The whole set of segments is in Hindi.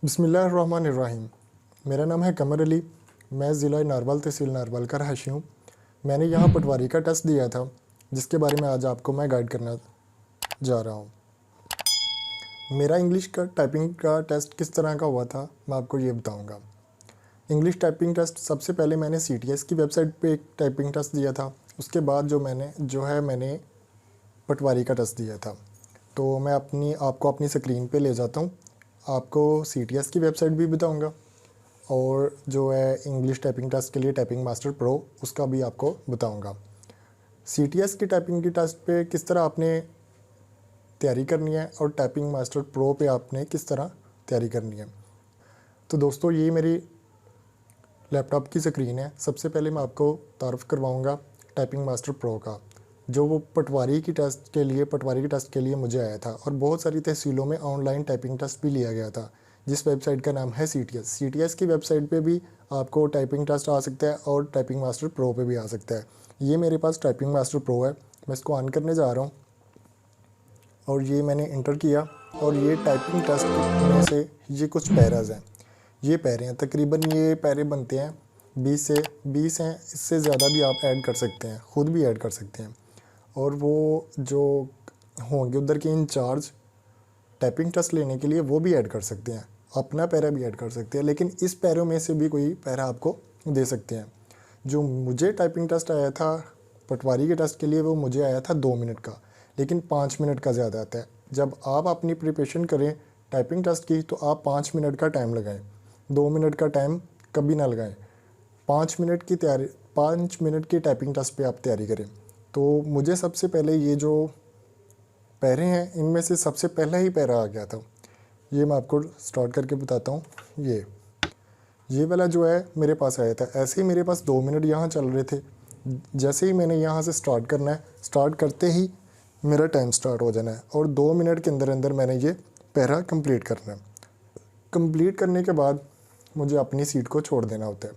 बिस्मिल्लाहिर्रहमानिर्रहीम। मेरा नाम है कमर अली। मैं ज़िला नारवल तहसील नारवल का रहायशी हूँ। मैंने यहाँ पटवारी का टेस्ट दिया था, जिसके बारे में आज आपको मैं गाइड करना जा रहा हूँ। मेरा इंग्लिश का टाइपिंग का टेस्ट किस तरह का हुआ था, मैं आपको ये बताऊँगा। इंग्लिश टाइपिंग टेस्ट सबसे पहले मैंने CTS की वेबसाइट पे एक टाइपिंग टेस्ट दिया था। उसके बाद मैंने पटवारी का टेस्ट दिया था। तो मैं आपको अपनी स्क्रीन पे ले जाता हूँ। आपको CTS की वेबसाइट भी बताऊँगा और जो है इंग्लिश टाइपिंग टेस्ट के लिए टाइपिंग मास्टर प्रो, उसका भी आपको बताऊंगा। CTS की टाइपिंग की टेस्ट पे किस तरह आपने तैयारी करनी है और टाइपिंग मास्टर प्रो पे आपने किस तरह तैयारी करनी है। तो दोस्तों, ये मेरी लैपटॉप की स्क्रीन है। सबसे पहले मैं आपको तारुफ करवाऊंगा टाइपिंग मास्टर प्रो का, जो वो पटवारी की टेस्ट के लिए मुझे आया था। और बहुत सारी तहसीलों में ऑनलाइन टाइपिंग टेस्ट भी लिया गया था, जिस वेबसाइट का नाम है CTS की वेबसाइट पे भी आपको टाइपिंग टेस्ट आ सकता है और टाइपिंग मास्टर प्रो पे भी आ सकता है। ये मेरे पास टाइपिंग मास्टर प्रो है, मैं इसको ऑन करने जा रहा हूँ और ये मैंने इंटर किया। और ये टाइपिंग टेस्ट में से ये कुछ पैराज हैं, ये पैरे हैं। तकरीबन ये पैरे बनते हैं 20 हैं। इससे ज़्यादा भी आप ऐड कर सकते हैं, ख़ुद भी ऐड कर सकते हैं। और वो जो होंगे उधर के इंचार्ज टाइपिंग टेस्ट लेने के लिए, वो भी ऐड कर सकते हैं, अपना पैरा भी ऐड कर सकते हैं। लेकिन इस पैरों में से भी कोई पैरा आपको दे सकते हैं। जो मुझे टाइपिंग टेस्ट आया था पटवारी के टेस्ट के लिए, वो मुझे आया था 2 मिनट का, लेकिन 5 मिनट का ज़्यादा आता है। जब आप अपनी प्रिपरेशन करें टाइपिंग टेस्ट की, तो आप 5 मिनट का टाइम लगाएं, 2 मिनट का टाइम कभी ना लगाएं। 5 मिनट की टाइपिंग टेस्ट पे आप तैयारी करें। तो मुझे सबसे पहले ये जो पैरे हैं, इनमें से सबसे पहला ही पैरा आ गया था। ये मैं आपको स्टार्ट करके बताता हूँ। ये वाला जो है मेरे पास आया था। ऐसे ही मेरे पास 2 मिनट यहाँ चल रहे थे। जैसे ही मैंने यहाँ से स्टार्ट करना है, स्टार्ट करते ही मेरा टाइम स्टार्ट हो जाना है और 2 मिनट के अंदर अंदर मैंने ये पैरा कंप्लीट करना है। कंप्लीट करने के बाद मुझे अपनी सीट को छोड़ देना होता है।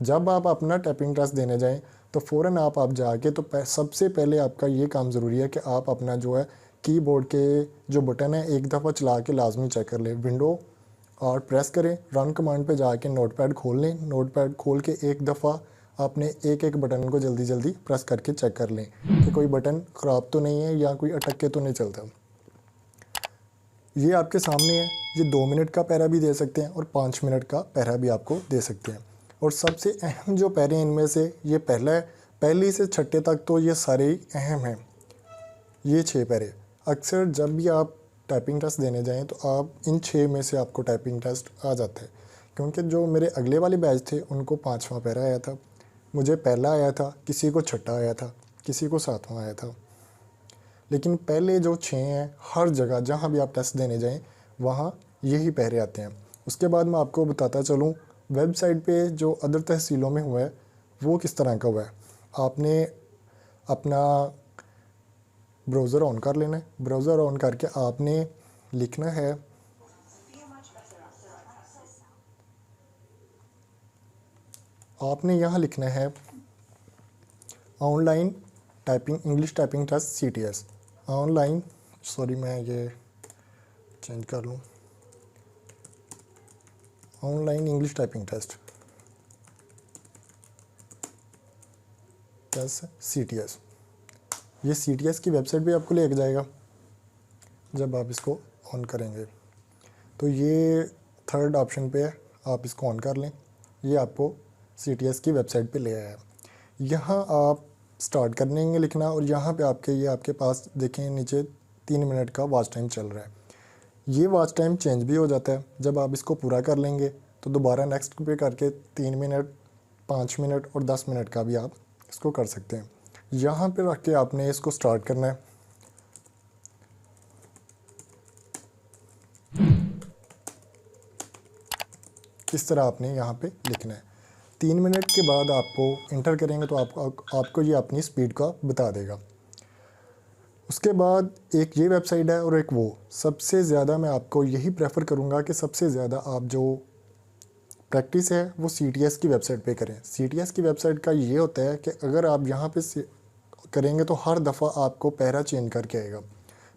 जब आप अपना टाइपिंग टेस्ट देने जाएं, तो फ़ौरन आप जाके तो सबसे पहले आपका ये काम ज़रूरी है कि आप अपना जो है कीबोर्ड के जो बटन है, एक दफ़ा चला के लाजमी चेक कर लें। विंडो और प्रेस करें, रन कमांड पे जाके नोटपैड खोल लें। नोटपैड खोल के एक दफ़ा आपने एक एक बटन को जल्दी जल्दी प्रेस करके चेक कर लें कि कोई बटन ख़राब तो नहीं है या कोई अटक के तो नहीं चलता। ये आपके सामने है। ये 2 मिनट का पैरा भी दे सकते हैं और 5 मिनट का पैरा भी आपको दे सकते हैं। और सबसे अहम जो पैरे हैं इनमें से, ये पहला है। पहली से छठे तक तो ये सारे ही अहम हैं, ये 6 पैरे। अक्सर जब भी आप टाइपिंग टेस्ट देने जाएं, तो आप इन 6 में से आपको टाइपिंग टेस्ट आ जाता है। क्योंकि जो मेरे अगले वाले बैच थे, उनको 5वां पैरा आया था, मुझे पहला आया था, किसी को छठा आया था, किसी को 7वां आया था। लेकिन पहले जो 6 हैं, हर जगह जहाँ भी आप टेस्ट देने जाएं, वहाँ यही पैरे आते हैं। उसके बाद मैं आपको बताता चलूँ वेबसाइट पे जो अदर तहसीलों में हुआ है, वो किस तरह का हुआ है। आपने अपना ब्राउज़र ऑन कर लेना है। ब्राउज़र ऑन करके आपने लिखना है यहाँ लिखना है online typing English typing test CTS online. Sorry, मैं ये चेंज कर लूँ। Online English typing test CTS। ये CTS की वेबसाइट भी आपको लेके जाएगा जब आप इसको ऑन करेंगे। तो ये थर्ड ऑप्शन पे है, आप इसको ऑन कर लें। ये आपको CTS की वेबसाइट पे ले आया है। यहाँ आप स्टार्ट कर देंगे लिखना और यहाँ पे आपके पास देखें नीचे 3 मिनट का वॉच टाइम चल रहा है। ये वॉच टाइम चेंज भी हो जाता है। जब आप इसको पूरा कर लेंगे, तो दोबारा नेक्स्ट पे करके 3 मिनट, 5 मिनट और 10 मिनट का भी आप इसको कर सकते हैं। यहाँ पे रख के आपने इसको स्टार्ट करना है। इस तरह आपने यहाँ पे लिखना है। 3 मिनट के बाद आपको इंटर करेंगे तो आपको ये अपनी स्पीड का बता देगा। उसके बाद एक ये वेबसाइट है और एक वो। सबसे ज़्यादा मैं आपको यही प्रेफर करूँगा कि सबसे ज़्यादा आप जो प्रैक्टिस है वो CTS की वेबसाइट पे करें। CTS की वेबसाइट का ये होता है कि अगर आप यहाँ पे करेंगे तो हर दफ़ा आपको पैरा चेंज करके आएगा।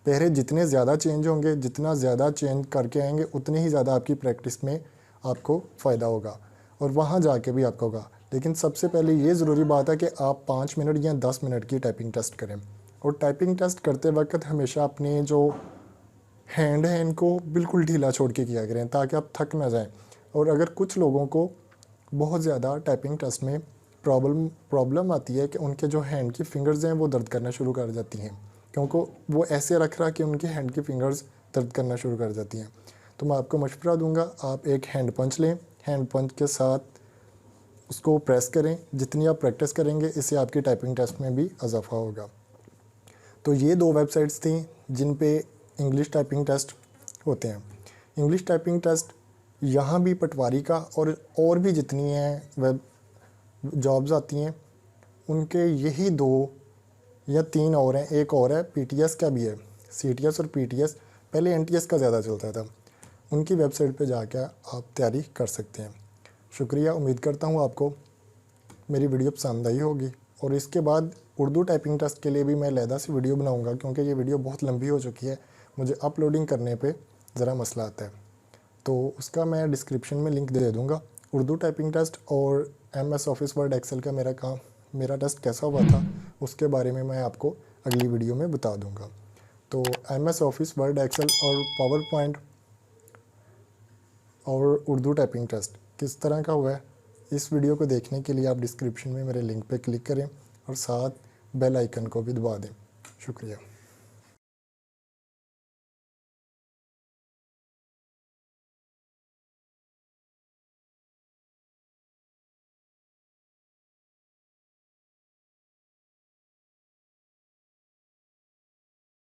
पहरे जितने ज़्यादा चेंज होंगे, जितना ज़्यादा चेंज करके आएंगे, उतने ही ज़्यादा आपकी प्रैक्टिस में आपको फ़ायदा होगा और वहाँ जाके भी आपका होगा। लेकिन सबसे पहले ये ज़रूरी बात है कि आप 5 मिनट या 10 मिनट की टाइपिंग टेस्ट करें। और टाइपिंग टेस्ट करते वक्त हमेशा अपने जो हैंड है इनको बिल्कुल ढीला छोड़ के किया करें, ताकि आप थक ना जाएं। और अगर कुछ लोगों को बहुत ज़्यादा टाइपिंग टेस्ट में प्रॉब्लम आती है कि उनके जो हैंड की फिंगर्स हैं वो दर्द करना शुरू कर जाती हैं, क्योंकि वो ऐसे रख रहा कि उनके हैंड की फिंगर्स दर्द करना शुरू कर जाती हैं। तो मैं आपको मशवरा दूंगा, आप एक हैंड पंच लें, हैंड पंच के साथ उसको प्रेस करें। जितनी आप प्रैक्टिस करेंगे इससे आपकी टाइपिंग टेस्ट में भी इजाफा होगा। तो ये 2 वेबसाइट्स थी जिन पे इंग्लिश टाइपिंग टेस्ट होते हैं। इंग्लिश टाइपिंग टेस्ट यहाँ भी पटवारी का और भी जितनी हैं वेब जॉब्स आती हैं उनके यही 2 या 3 और हैं। एक और है पीटीएस का भी है, सीटीएस और पीटीएस, पहले एनटीएस का ज़्यादा चलता था। उनकी वेबसाइट पे जाकर आप तैयारी कर सकते हैं। शुक्रिया, उम्मीद करता हूँ आपको मेरी वीडियो पसंद आई होगी। और इसके बाद उर्दू टाइपिंग टेस्ट के लिए भी मैं अलहदा सी वीडियो बनाऊँगा, क्योंकि ये वीडियो बहुत लंबी हो चुकी है, मुझे अपलोडिंग करने पर ज़रा मसला आता है। तो उसका मैं डिस्क्रिप्शन में लिंक दे दूँगा। उर्दू टाइपिंग टेस्ट और MS ऑफिस वर्ड एक्सेल का मेरा टेस्ट कैसा हुआ था उसके बारे में मैं आपको अगली वीडियो में बता दूँगा। तो MS ऑफिस वर्ड एक्सेल और पावर पॉइंट और उर्दू टाइपिंग टेस्ट किस तरह का हुआ है, इस वीडियो को देखने के लिए आप डिस्क्रिप्शन में मेरे लिंक पे क्लिक करें और साथ बेल आइकन को भी दबा दें। शुक्रिया।